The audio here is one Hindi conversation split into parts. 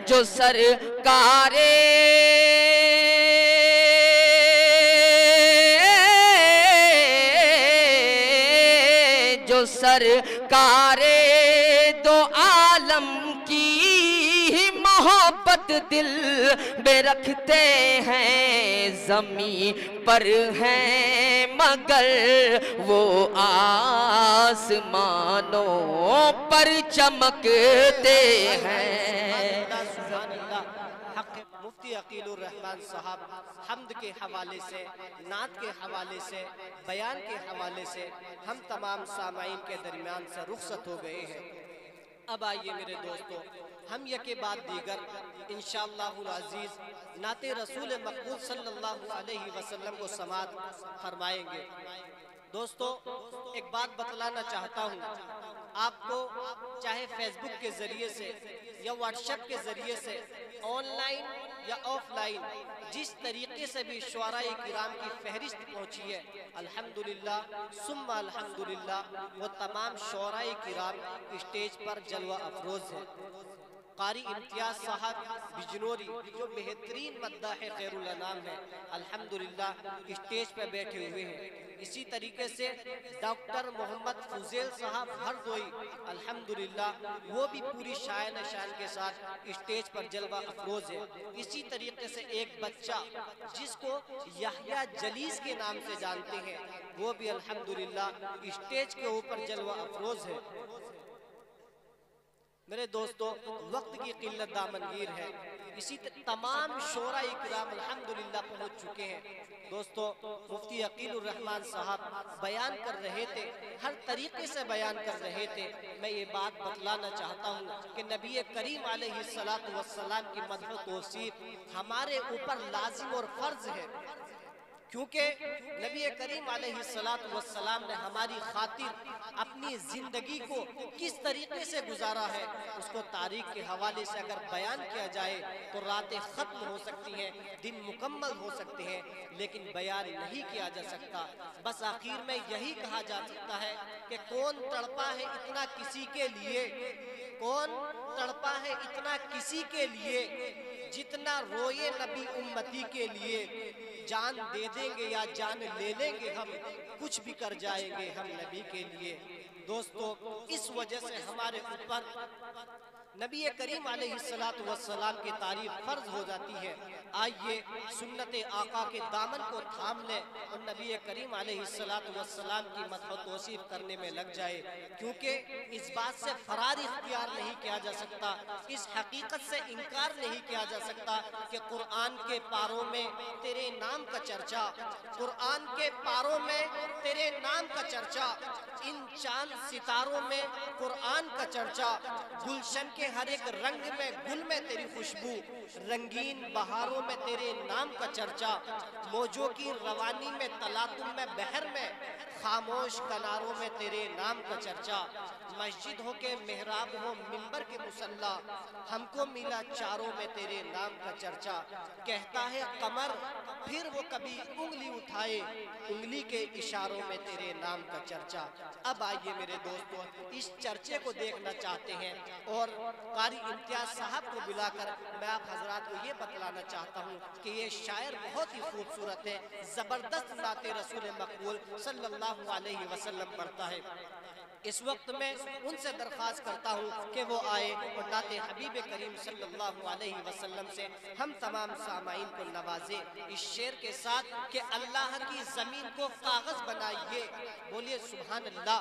जो सरकारे जो सरकारे दो आलम की मोहब्बत दिल में रखते हैं, जमीन पर हैं मगर वो आसमानों पर चमकते हैं। मुफ्ती अकीलुर रहमान साहब हम्द के हवाले से, नात के हवाले से, बयान के हवाले से हम तमाम सामाईन के दरमियान से रुखसत हो गए हैं। अब आइए मेरे दोस्तों, हम यके बाद दीगर इंशाअल्लाहुल अज़ीज़ नाते रसूल मक़बूल सल्लल्लाहु अलैहि वसल्लम को समाअत फरमाएंगे। दोस्तों, एक बात बतलाना चाहता हूँ आपको, चाहे फेसबुक के ज़रिए से या व्हाट्सएप के ज़रिए से, ऑनलाइन या ऑफलाइन, जिस तरीके से भी शुअराए किराम की फहरिस्त पहुँची है, अल्हम्दुलिल्लाह सुम्मा अल्हम्दुलिल्लाह, वो तमाम शुअराए किराम स्टेज पर जलवा अफरोज़ है। कारी इम्तियाज साहब बिजनौरी जो बेहतरीन मद्दाह खैरुल अनाम है, अल्हम्दुलिल्लाह स्टेज पर बैठे हुए हैं। इसी तरीके से डॉक्टर मोहम्मद फुज़ैल साहब हरदोई, अल्हम्दुलिल्लाह वो भी पूरी शान शान के साथ स्टेज पर जलवा अफरोज है। इसी तरीके से एक बच्चा जिसको यहया जलीस के नाम से जानते हैं, वो भी अल्हम्दुलिल्लाह स्टेज के ऊपर जलवा अफरोज है। मेरे दोस्तों, वक्त की किल्लत दामनगीर है, इसी तमाम शोरा इकराम अल्हम्दुलिल्लाह पहुंच चुके हैं। दोस्तों, मुफ्ती अकीलुर रहमान साहब बयान कर रहे थे, हर तरीके से बयान कर रहे थे। मैं ये बात बतलाना चाहता हूँ कि नबी करीम अलैहिस्सलातु वस्सलाम की मदह तौसीफ हमारे ऊपर लाजिम और फर्ज है, क्योंकि नबी करीम अलैहिस्सलातु वस्सलाम ने हमारी खातिर अपनी जिंदगी को किस तरीके से गुजारा है, उसको तारीख के हवाले से अगर बयान किया जाए तो रातें खत्म हो सकती हैं, दिन मुकम्मल हो सकते हैं, लेकिन बयान नहीं किया जा सकता। बस आखिर में यही कहा जा सकता है कि कौन तड़पा है इतना किसी के लिए, कौन तड़पा है इतना किसी के लिए, जितना रोए नबी उम्मती के लिए। जान दे देंगे या जान ले लेंगे हम, कुछ भी कर जाएंगे हम नबी के लिए। दोस्तों, इस वजह से हमारे ऊपर नबी करीम अलैहिस्सलातु वस्सलाम की तारीफ फर्ज हो जाती है। आइए सुन्नत आका के दामन को थाम लें और नबी करीम अलैहिस्सलातु वस्सलाम की मदह तौसीफ करने में लग जाए, क्योंकि इस बात से फरार इख्तियार नहीं किया जा सकता, इस हकीकत से इनकार नहीं किया जा सकता कि कुरान के पारों में तेरे नाम का चर्चा, कुरान के पारों में तेरे नाम का चर्चा, इन चांद सितारों में कुरान का चर्चा, गुलशन के हर एक रंग में गुल में तेरी खुशबू, रंगीन बहारों में तेरे नाम का चर्चा, मौजों की रवानी में तलातुम में बहर में, खामोश किनारों में तेरे नाम का चर्चा। मस्जिद हो के मेहराब हो मिंबर के मुसल्ला, हमको मिला चारों में तेरे नाम का चर्चा। कहता है कमर फिर वो कभी उंगली उठाए, उंगली के इशारों में तेरे नाम का चर्चा। अब आइए मेरे दोस्तों, इस चर्चे को देखना चाहते हैं और कारी इम्तियाज साहब को बुलाकर मैं आप हजरात को ये बतलाना चाहता हूँ कि ये शायर बहुत ही खूबसूरत है, जबरदस्त नाते रसूल मकबूल सल्लल्लाहु अलैहि वसल्लम पढ़ता है। इस वक्त में उनसे दरख्वास्त करता हूँ कि वो आए और नाते हबीब करीम सल्लल्लाहु अलैहि वसल्लम से हम तमाम सामाईन को नवाजे इस शेर के साथ कि अल्लाह की ज़मीन को कागज़ बनाइए। बोलिए सुभान अल्लाह।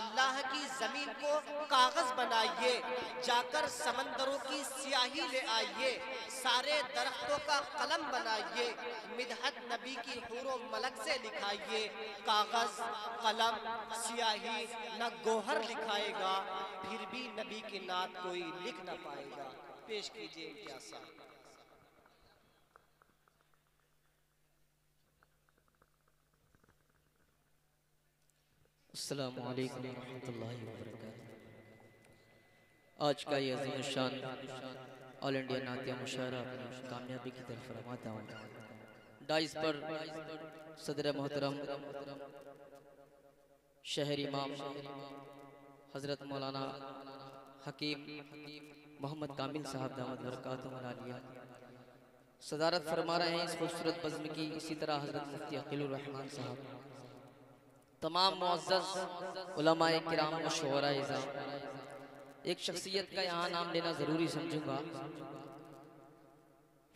अल्लाह की ज़मीन को कागज़ बनाइए, जाकर समंदरों की स्याही ले आइए, सारे दरख्तों का कलम बनाइए, मिदहत नबी की हूरो मलक से लिखाइए। कागज़ कलम स्याही न गोहर लिखाएगा, फिर भी नबी की नात कोई लिख न पाएगा। पेश कीजिए क्या सा। अस्सलामु अलैकुम रहमतुल्लाहि व बरकातहू। आज का ये अज़ीम शान ऑल इंडिया नातिया मुशायरा अपनी कामयाबी की तरफ रवाना हुआ। डाइस पर सदर मोहतरम शहर इमाम हज़रत मौलाना हकीम मोहम्मद कामिल साहब दामद बरकातुहु आलिया सदारत फरमा रहे हैं इस खूबसूरत बज़्म की। इसी तरह हज़रत मुफ्ती अक़ीलुर रहमान साहब, तमाम मुअज़्ज़ज़ उलमाए किराम व शुअराए इज़ाम। एक शख्सियत का यहाँ नाम लेना ज़रूरी समझूंगा।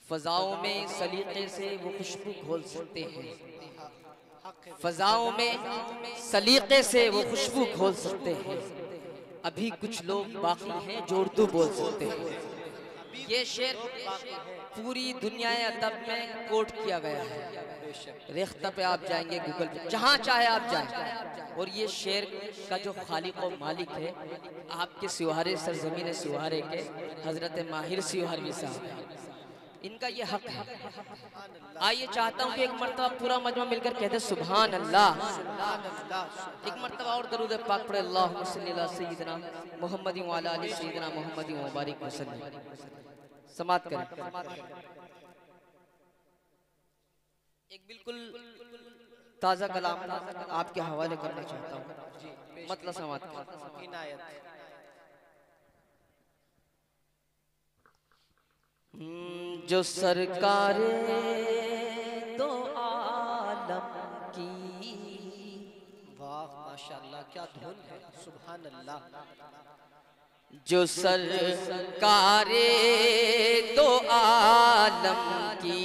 फ़ज़ाओं में सलीक़े से वो खुशबू घोल सकते हैं, फ़ज़ाओं में सलीक़े से वो खुशबू घोल सकते हैं। अभी कुछ लोग बाकी हैं जो उर्दू बोल सकते हैं। ये शेर पूरी दुनिया अदब में कोट किया गया है। रेख्ता पे आप जाएंगे, गूगल पे, जहाँ चाहे आप जाएं, और ये शेर का जो खालिक और मालिक है आपके सिवारे सरजमीन सिवारे के हजरत माहिर सिवारवी साहब, इनका ये हक है। आइए चाहता हूँ कि एक मरतबा पूरा मजमा मिलकर कहते सुभान अल्लाह। एक मरतबा और दरूद पाक पढ़े, अल्लाहुम्मा सल्ली अला सय्यिदिना मुहम्मद व अला आलि सय्यिदिना मुहम्मद व बारिक वसल्लम। समात करें। एक बिल्कुल ताज़ा कलाम आपके हवाले करना चाहता हूँ, मतलब समात करें। इनायत जो सरकारे दो आलम की, वाह माशाअल्लाह, क्या धुन है, सुभान अल्लाह। जो सरकारे दो आलम की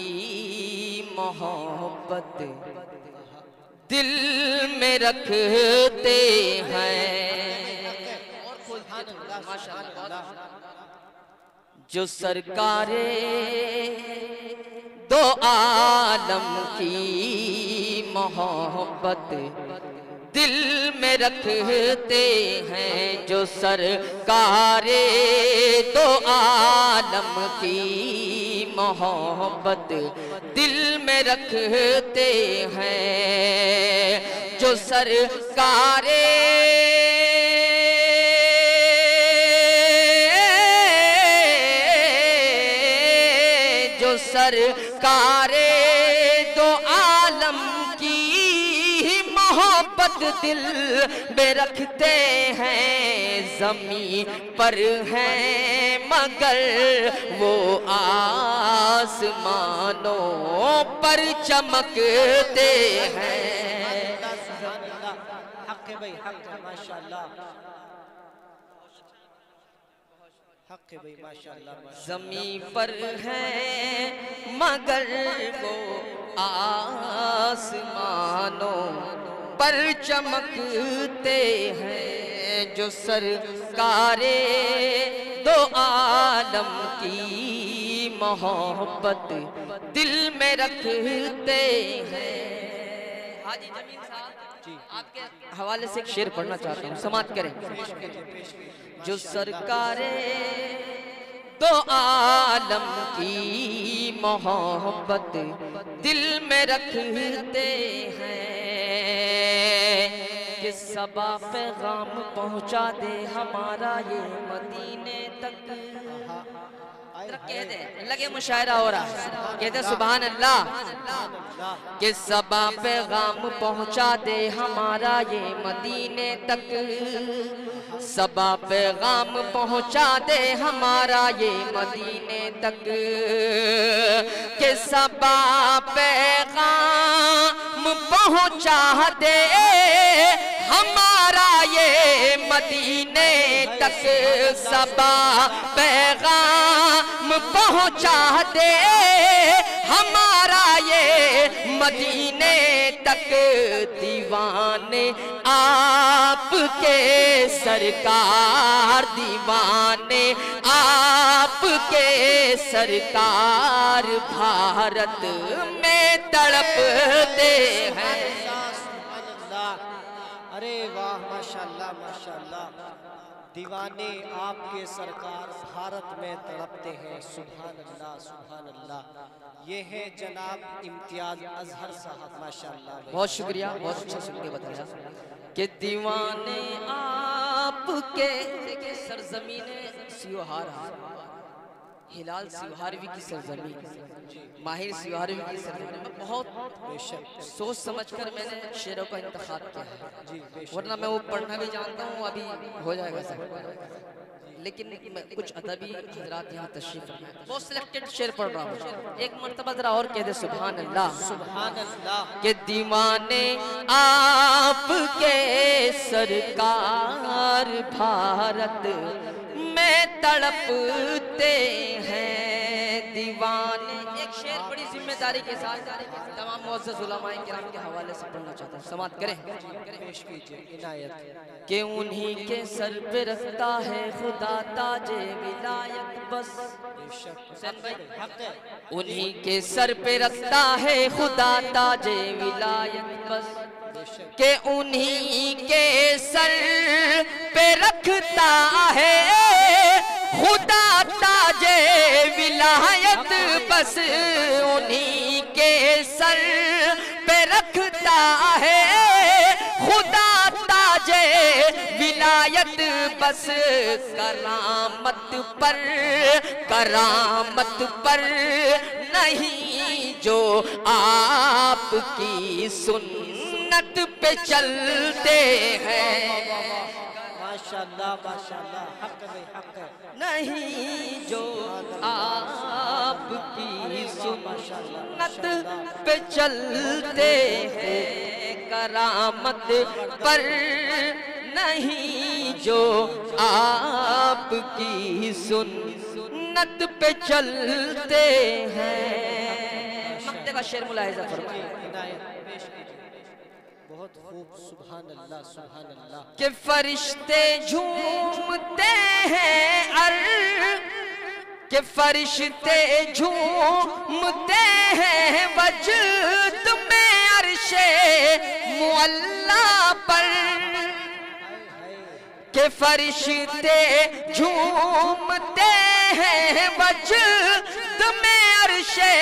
मोहब्बत दिल में रखते हैं। जो सरकारे दो आलम की मोहब्बत दिल में रखते हैं। जो सरकारे दो आलम की मोहब्बत दिल में रखते हैं। जो सरकारे सरकारे दो आलम की मोहब्बत दिल में रखते हैं। ज़मीं पर हैं मगर वो आसमानों पर चमकते हैं। हक है भाई, हक है, माशाअल्लाह, हक है भाई, माशाअल्लाह। ज़मीं पर हैं मगर वो आसमानों पर चमकते हैं। जो सरकारे दो आलम की मोहब्बत दिल में रखते हैं। हाजी जमील साहब जी, आपके हवाले से एक शेर पढ़ना चाहता हूँ, समात करें। जो सरकारे दो आलम की मोहब्बत दिल में रखते हैं कि सबा पैगाम पहुँचा दे हमारा ये मदीने तक। कह दे, लगे मुशायरा हो रहा है, कहते सुभान अल्लाह। कि सबा पैगाम पहुँचा दे हमारा ये मदीने तक। सबा पैगाम पहुँचा दे हमारा ये मदीने तक। कि सबा पैगाम पहुँचा दे हमारा ये मदीने तक। सबा पैगाम पहुँचा दे हमारा ये मदीने तक। दीवाने आपके सरकार, दीवाने आपके सरकार भारत में तड़पते हैं। अरे वाह, माशाअल्लाह माशाअल्लाह। दीवाने आपके सरकार भारत में तड़पते हैं, सुभान अल्लाह सुभान अल्लाह। ये है जनाब इम्तियाज अजहर साहब, माशाअल्लाह। बहुत शुक्रिया, बहुत अच्छा सुन के बताया कि दीवाने आपके सरजमीने सियोहार, हिलाल सिवारवी की सरजमीन, माहिर सिवारवी की सरजमीन में बहुत सोच समझकर मैंने शेरों का इंतखाब किया है, वरना मैं वो पढ़ना भी जानता हूँ, अभी हो जाएगा सर। लेकिन कुछ अदबी हजरात यहाँ तशरीफ रखना, बहुत सिलेक्टेड शेर पढ़ रहा हूँ। एक मर्तबा जरा और कह दे सुभान अल्लाह। सुभान अल्लाह के दीवाने आपके सरकार भारत में तड़पते हैं दीवाने। एक शेर बड़ी जिम्मेदारी के साथ तमाम मुअज़्ज़ज़ उलमाए किराम के हवाले से पढ़ना चाहता हूँ, समाअत करें। पेश कीजिए इनायत। कि उन्हीं के सर पे रखता है खुदा ताजे विलायत बस। हुसैन भाई हक है। उन्हीं के सर पे रखता है खुदा ताजे विलायत बस। के उन्हीं के सर पे रखता है खुदा ताजे विलायत बस। उन्हीं के सर पे रखता है खुदा ताजे विलायत बस। करामत पर नहीं जो आपकी सुन्नत पे चलते हैं। माशाल्लाह माशाल्लाह, हक है हक है। नहीं जो आपकी सुन्नत पे चलते हैं। करामत पर नहीं जो आपकी सुन्नत पे चलते हैं। मक्ते का शेर मुलाहिजा फरमाइए। इनायत पेश कीजिए। बहुत खूब। सुभान अल्लाह सुभान अल्लाह। के फरिश्ते झूमते हैं के फरिश्ते झूमते हैं वजद में अर्शे मुअल्ला पर। के फरिश्ते झूमते हैं वजद में अर्शे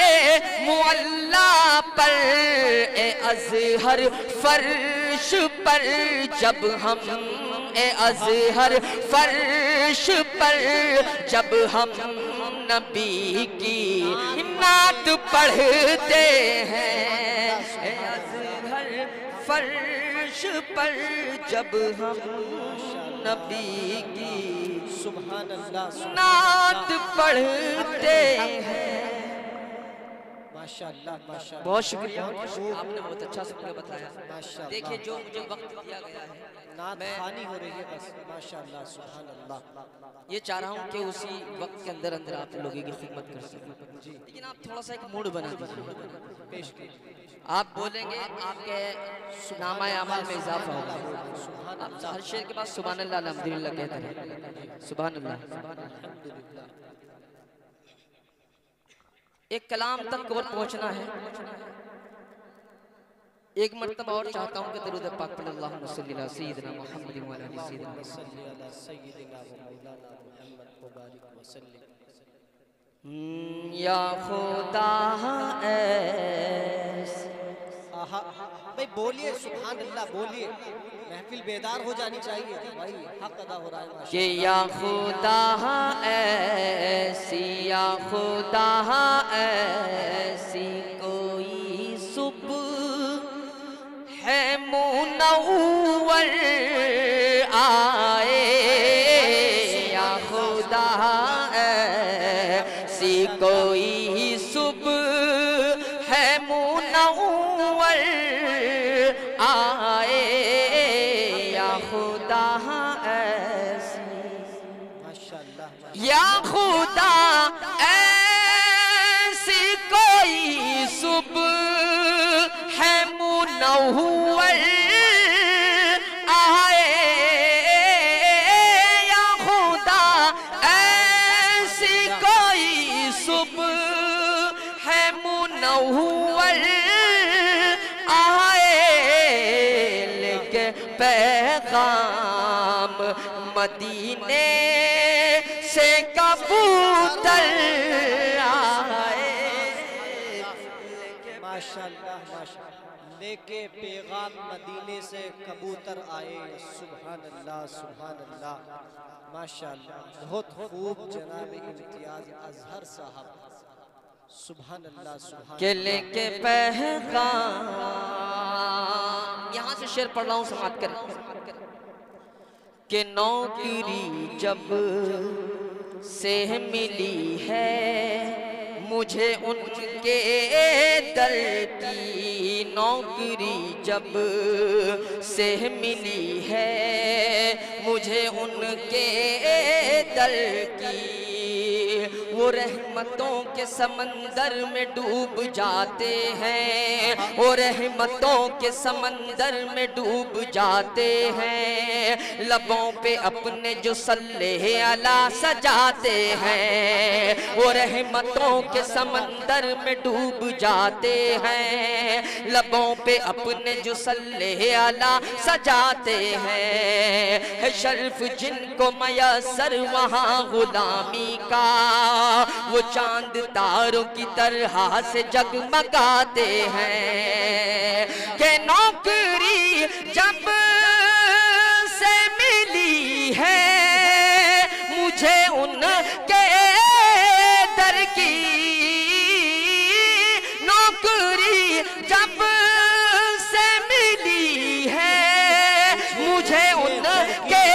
मुअल्ला पर। ए अज़हर फर्श पर जब हम ए अज़हर फर्श पर जब हम नबी की नात पढ़ते हैं। ए अज़हर फर्श पर जब हम नबी की सुभान अल्लाह नात पढ़ते हैं। माशाल्लाह माशाल्लाह। बहुत शुक्रिया, आपने बहुत अच्छा सबको बताया। माशाल्लाह। देखिए जो मुझे वक्त दिया गया है नात मैं खानी हो रही है बस। माशाल्लाह सुभान अल्लाह। ये चाह रहा हूँ कि उसी वक्त के अंदर अंदर आप लोगों की खिदमत कर सकूं। लेकिन आप थोड़ा सा एक मूड बना दीजिए। पेश कीजिए। आप बोलेंगे आपके नामा अमल में इजाफा होगा। आप हर शेर के बाद सुभान अल्लाह अल्हम्दुलिल्लाह कहते हैं। सुभान अल्लाह। एक कलाम तक और पहुंचना है। एक मर्तबा और चाहता हूँ कि दरूद पाक पढ़ अल्लाहुम्मा सल्ली अला सय्यिदिना मुहम्मद व अला आलि सय्यिदिना सल्ली अला सय्यिदिना व मौलाना मुहम्मद व बारिक व सल्लिम। या खुदा आहा भाई बोलिए सुभान अल्लाह बोलिए। महफिल बेदार हो जानी चाहिए भाई। हक अदा हो रहा है कि या खुदा ऐसी या खुदा ऐसी कोई सुबह है मुनव्वर आए। या खुदा ऐसी कोई सुबह है मुनव्वर आए। या खुदा ऐसी माशाल्लाह। या खुदा ऐसी कोई सुबह है मुनव्वर आए। या खुदा ऐसी कोई सुबह है मुनव्वर आए। लेके पैगाम मदीने से कबूतर आए। माशाल्लाह माशाल्लाह। लेके पैगाम मदीने से कबूतर आए। सुभान अल्लाह सुभान अल्लाह। माशाल्लाह बहुत खूब जनाब इम्तियाज अजहर साहब। सुभान अल्लाह सुभान के लेके पैगाम। यहाँ से शेर पढ़ रहा हूँ, समाप्त कर। कि नौकरी जब से मिली है मुझे उनके दर की, नौकरी जब से मिली है मुझे उनके दर की, वो रहमतों के समंदर में डूब जाते हैं, वो रहमतों के समंदर में डूब जाते हैं, लबों पे अपने जो सल्ले अला सजाते हैं, वो रहमतों के समंदर में डूब जाते हैं, लबों पे अपने जो सल्ले अला सजाते हैं, शर्फ जिनको मयसर वहाँ गुलामी का, वो चांद तारों की तरह से जगमगाते हैं, कि नौकरी जब से मिली है मुझे उनके दर की, नौकरी जब से मिली है मुझे उनके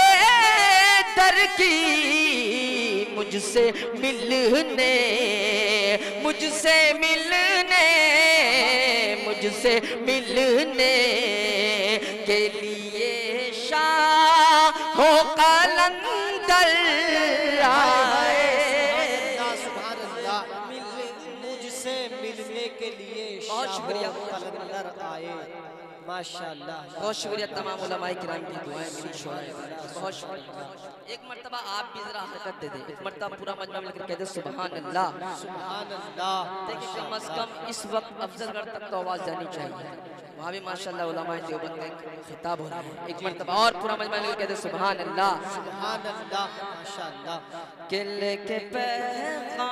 दर की, मुझसे मिलने मुझसे मिलने मुझसे मिलने के लिए शाहो कलंदर आए, मुझसे मिलने के लिए बहुत शुक्रिया कलंदर आए। माशाअल्लाह, बहुत शुक्रिया तमाम उलमाए किराम की दुआएं मेरी बहुत शुक्रिया। एक मर्तबा आप भी जरा हरकत दे दें, एक मर्तबा पूरा मजमा मिलकर कहते सुभान अल्लाह सुभान अल्लाह। देखिए कम अज कम इस वक्त अफजलगढ़ तक तो आवाज़ जानी चाहिए, वहाँ भी माशाअल्लाह उलमाए देवबंद का एक खिताब हो रहा है। एक मर्तबा और पूरा मजमा मिलकर कहते सुभान अल्लाह सुभान अल्लाह माशाअल्लाह। किले के पैगाम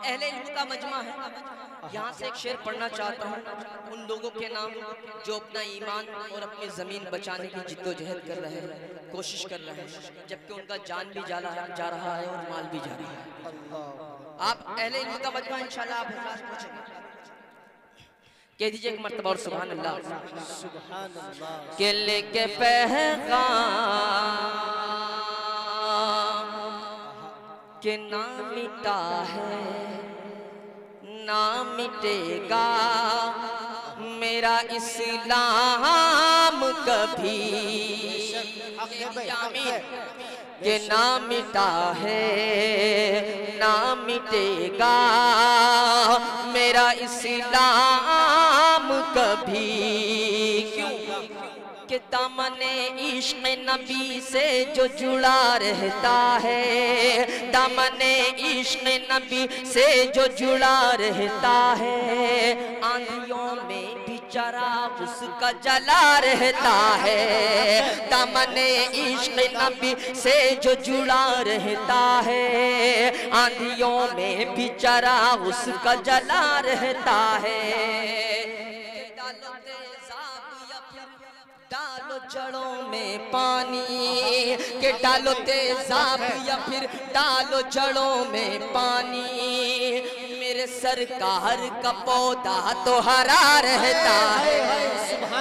अहले इल्म का मजमा है। यहाँ से एक शेर पढ़ना चाहता हूँ उन लोगों के नाम जो अपना ईमान और अपनी ज़मीन बचाने की जिद्दोजहद कर रहे हैं, कोशिश कर रहे हैं, जबकि उनका जान भी जा रहा है और माल भी जा रहा है। आप अहले इल्म का मजमा इंशाल्लाह आप पहुँचेंगे, कह दीजिए एक मर्तबा और सुभान अल्लाह सुभान अल्लाह। के लेके पैगाम के ना मिटा है ना मिटेगा मेरा इस्लाम कभी, के ना मिटा है ना मिटेगा मेरा इस्लाम कभी, क्यों कि दामने इश्क़ नबी से जो जुड़ा रहता है, दामने इश्क़ नबी से जो जुड़ा रहता है, आंधियों में भी चराग उसका जला रहता है, दामने इश्क़ नबी से जो जुड़ा रहता है, आंधियों में भी चराग उसका जला रहता है, डालो जड़ों में पानी के डालो तेजाब या फिर डालो जड़ों में पानी, मेरे सरकार का पौधा तो हरा रहता है,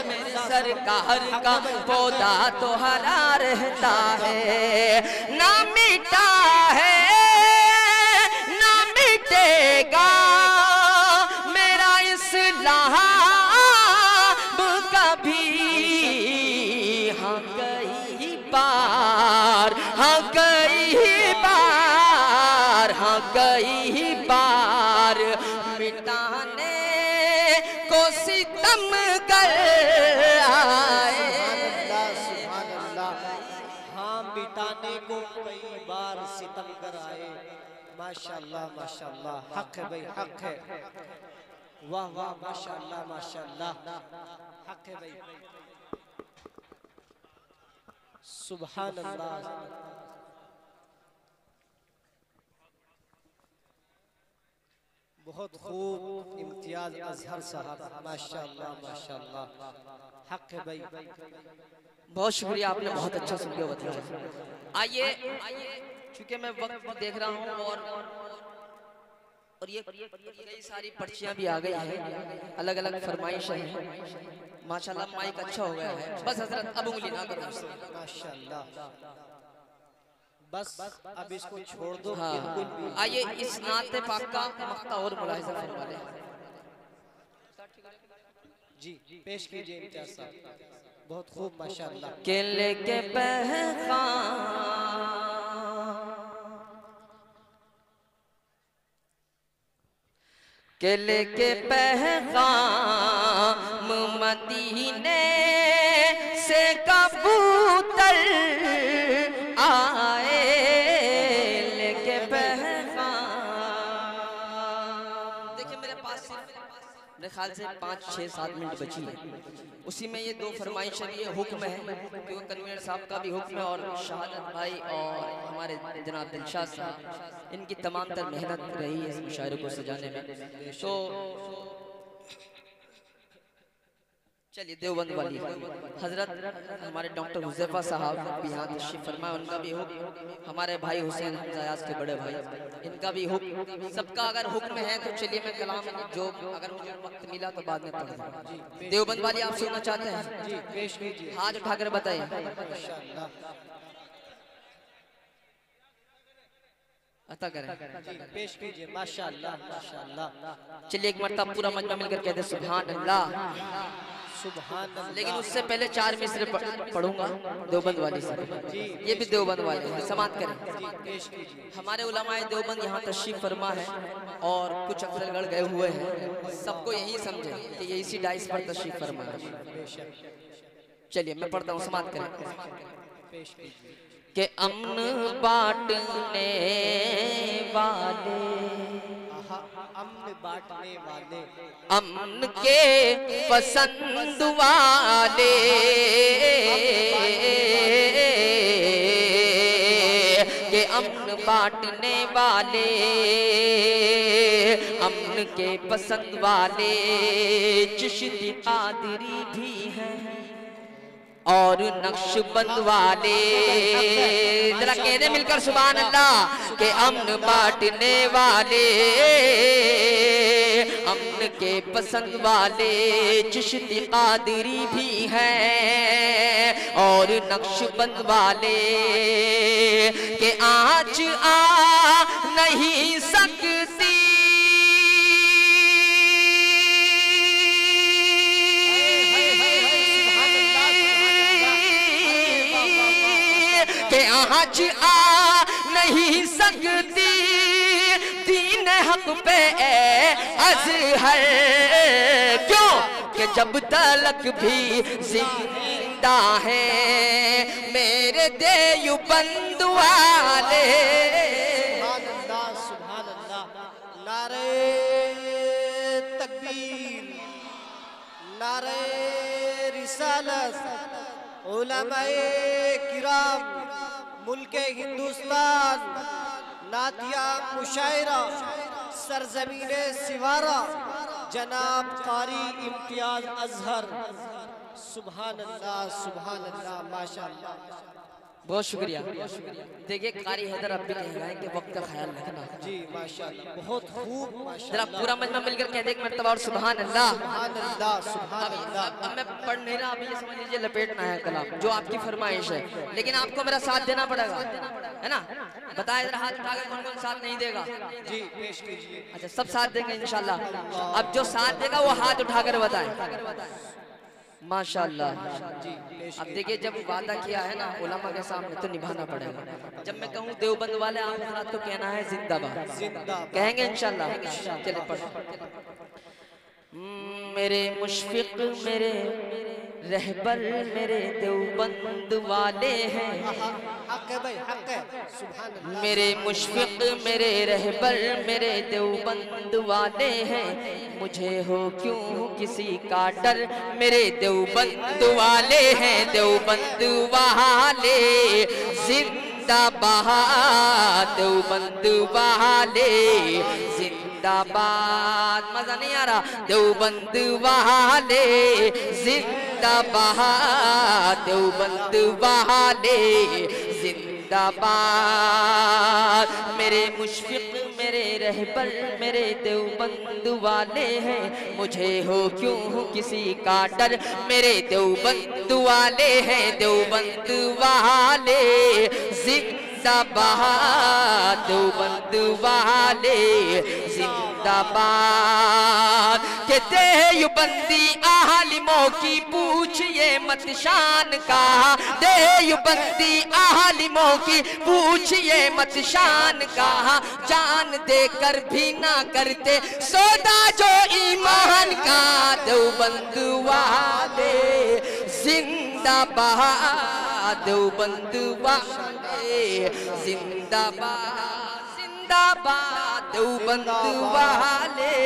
मेरे सरकार का पौधा तो हरा रहता है, ना मिटा है ना मिटेगा मेरा इस्लाम कभी, हाँ कई बार हाँ कई बार हाँ कई बार मिटाने को सितम कर आए, सुभान अल्लाह। हाँ मिटाने को कई बार सितम कर आए। माशाअल्लाह माशाअल्लाह, हक है भाई हक है, वाह वाह माशाअल्लाह माशाअल्लाह, हक है भाई, सुभान अल्लाह। बहुत खूब इम्तियाज अजहर साहब, माशाअल्लाह माशाअल्लाह, हक है भाई। बहुत शुक्रिया, आपने बहुत अच्छा सुन के बताया। आइए चूंकि मैं वक्त देख रहा हूँ और और ये कई सारी पर्चियां भी आ गई हैं, अलग अलग फरमाइश है। माशाल्लाह माइक अच्छा हो गया है। बस हजरत अब उंगली ना करो। माशाल्लाह, बस अब इसको छोड़ दो। हाँ, आइए इस नाते पाक का मक्ता और मुलाहिजा फरमा लें। जी पेश कीजिए इम्तियाज साहब, बहुत खूब माशाल्लाह। केले के पैगाम, केले के पैगाम मदीने से कबूतर आए, लेके पैगाम। देखिए मेरे पास मेरे ख्याल से 5, 6, 7 मिनट बची है। उसी में ये 2 फरमाइश है, ये हुक्म है क्योंकि कन्वीनर साहब का भी हुक्म है और शहादत भाई और हमारे जनाब दिलशाद साहब, इनकी तमाम तर मेहनत रही है इस मुशायरे को सजाने में। तो चलिए देवबंद वाली हजरत हमारे डॉक्टर हुज़ैफा साहब भी यहाँ तशरीफ फरमा, उनका भी हुक्म, हमारे भाई हुसैन जायाज के बड़े भाई, इनका भी हुक्म। सबका अगर हुक्म है तो चलिए मैं कलाम जो अगर मुझे वक्त मिला तो बाद में पढ़ दूँगा। देवबंद वाली आप सुनना चाहते हैं? जी पेश कीजिए। हाथ उठाकर बताइए। माशाल्लाह, अता करें। जी पेश कीजिए। माशाल्लाह माशाल्लाह। चलिए एक मरतबा पूरा मजमा मिलकर कहते सुभान अल्लाह। सुभान अल्लाह। लेकिन उससे पहले 4 मिसरे पढ़ूंगा देवबंद वाली से। ये भी देवबंद वाले हैं, समाप्त करें। जी पेश कीजिए। हमारे उलमाए देवबंद यहाँ तशरीफ फरमा है और कुछ अफजलगढ़ गए हुए हैं, सबको यही समझे कि ये इसी डाइस पर तशरीफ फरमा है। चलिए मैं पढ़ता हूँ, समाप्त करें। पेश कीजिए। कि अमन बांटने वाले, अमन बांटने वाले, अमन के पसंद वाले, के अमन बांटने वाले, अमन के पसंद वाले चिश्ती कादरी भी हैं और नक्शबंद वाले। जरा कह दे मिलकर सुभान अल्लाह। के अमन बांटने वाले, अमन के पसंद वाले चिश्ती कादरी भी हैं और नक्शबंद वाले। के आज आ नहीं सकती आज आ नहीं सकती दीन हक पे अज़हर, क्यों कि जब तलक भी जिंदा है मेरे देवबंद वाले। सुभान अल्लाह सुभान अल्लाह। नारे तकबीर, नारे रिसालत, उलमाए किराम, मुल्के हिंदुस्तान, नातिया मुशायरा, सरजमीने सिवारा, जनाब कारी इम्तियाज अजहर। सुभान अल्लाह सुभान अल्लाह माशाअल्लाह। बहुत शुक्रिया। देखिए कारी हैदर अब भी कह रहे हैं कि वक्त का ख्याल रखना। जी माशाअल्लाह, बहुत खूब जरा माशाअल्लाह। पूरा मजमा मिलकर कह दे एक मरतबा और सुभान अल्लाह। सुभान अल्लाह सुभान अल्लाह। अब मैं पढ़ नहीं रहा, अभी ये समझ लीजिए लपेटना है कलाम जो आपकी फरमाइश है, लेकिन आपको मेरा साथ देना पड़ेगा, है ना? बताए जरा हाथ उठाकर कौन कौन साथ नहीं देगा। जी पेश कीजिए। अच्छा सब साथ देंगे इंशाल्लाह। अब जो साथ देगा वो हाथ उठाकर बताए। माशाल्लाह। जी पेश अब देखिए जब वादा किया है ना उलमा के सामने तो निभाना पड़ेगा। जब मैं कहूँ देवबंद वाले आप हजरात को कहना है जिंदाबाद, जिंदाबाद कहेंगे इंशाल्लाह। चलिए पढ़ो। मेरे मुशफिक मेरे रहबर मेरे देवबंद वाले हैं, हक है भाई हक है। सुभान अल्लाह। मेरे मुशफिक मेरे रहबर मेरे देवबंद वाले हैं, मुझे हो क्यों किसी का डर मेरे देवबंद वाले हैं। देवबंद वाले जिंदाबाद, देवबंद वाले जिंदाबाद। मजा नहीं आ रहा? देवबंद वाले जिंदाबाद, देवबंद वाले जिंदाबाद। जिंदाबाद। मेरे मुशफिक मेरे रहबर मेरे देवबंद वाले हैं, मुझे हो क्यों किसी का डर, मेरे देवबंद वाले हैं, देवबंद वाले जिंदाबाद, देवबंद वाले जिंदाबाद। के देवबंदी आलिमों की पूछिए मत शान का, देवबंदी आलिमों की पूछिए मत शान का, जान देकर भी ना करते सौदा जो ईमान का, देवबंद वाले जिंदाबाद, देवबंद वाले जिंदाबाद, जिंदाबाद देवबंद वाले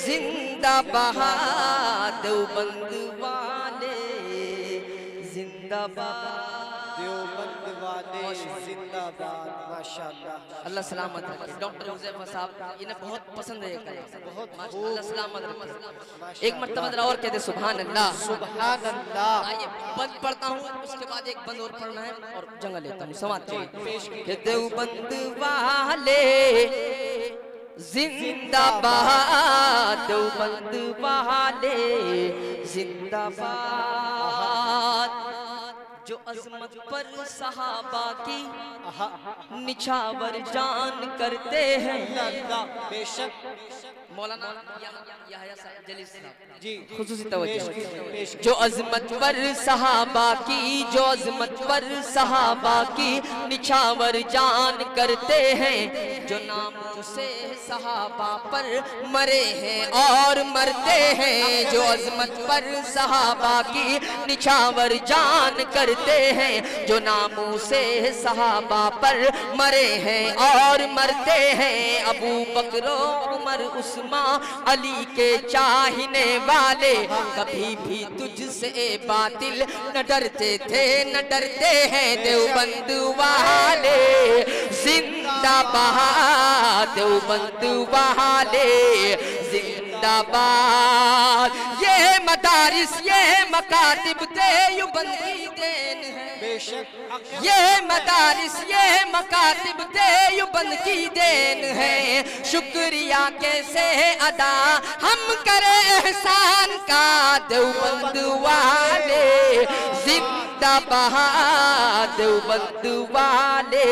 जिंदाबाद, देवबंद वाले जिंदाबाद, देवबंद वाले जिंदाबाद। माशाअल्लाह, अल्लाह सलामत रखे। डॉक्टर हुज़ैफा साहब इन्हें बहुत पसंद है ये कलाम, बहुत अल्लाह सलामत रखे। एक मर्तबा जरा और कहते सुभान अल्लाह, सुभान अल्लाह। आइए बंद पढ़ता हूँ, उसके बाद एक बंद और पढ़ना है और जंग लेता हूँ। समाप्त के देवबंद वाले जिंदाबाद, देवबंद वाले जिंदाबाद। जो अजमत पर सहाबा की निछावर जान करते हैं, बेशक मौलाना याहया जलील साहब जी खुसूसी तवज्जो। जो अजमत पर सहाबा की, जो अजमत पर सहाबा की निछावर जान करते हैं, जो नाम से सहाबा पर मरे हैं और मरते हैं, जो अजमत पर सहाबा की निछावर जान करते हैं, जो नामों से सहाबा पर मरे हैं और मरते हैं। अबू बकर उमर उस्मान अली के चाहने वाले कभी भी तुझसे बातिल न डरते थे न डरते हैं, देवबंद वाले जिंदाबाद, देवबंद वाले जिंदाबाद। ये मदारिस ये मकातिब देवबंद की देन है, बेशक ये मदारिस ये मकातिब देवबंद की देन है। शुक्रिया कैसे अदा हम करे एहसान का, देवबंद वाले जिंदाबाद, देवबंद वाले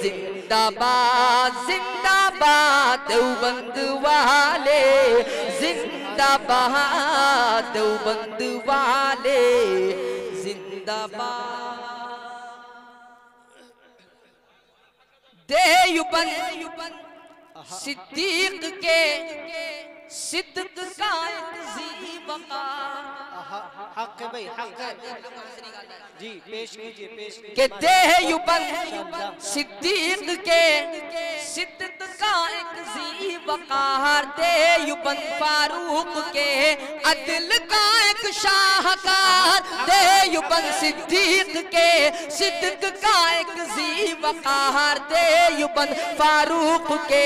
जिंदाबाद, जिंदाबाद देवबंद वाले जिंदाबाद, देवबंद वाले जिंदाबाद। देवबंद सिद्दीक के सिद्दीक का हक है भाई, हक है जी, पेश कीजिए, पेश कीजिए। के देवबंद सिद्दीक के सिद्दीक का एक ज़ीवकार, देवबंद फारूक के अदल का एक शाहकार, देवबंद सिद्दीक के सिद्दीक का एक ज़ीवकार, देवबंद फारूक के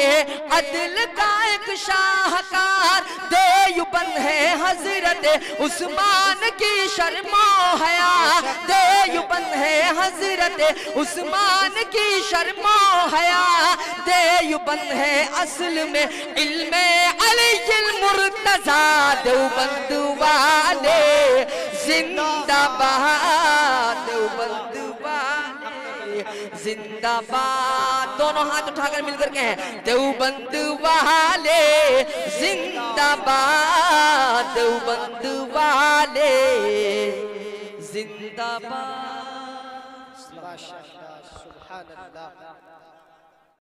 अदल का एक शाहकार, देवबंद है हजरत उस्मान की शर्मो हया, देवबंद है हजरत उस्मान की शर्मो हया, देवबंद है असल में इल्मे अलील मुर्तजा, देवबंद वाले जिंदाबाद, देवबंद वाले जिंदाबाद। दोनों हाथ उठाकर मिलकर के हैं, देवबंद वाले जिंदाबाद, देवबंद वाले जिंदाबाद। माशाअल्लाह, सुभान अल्लाह।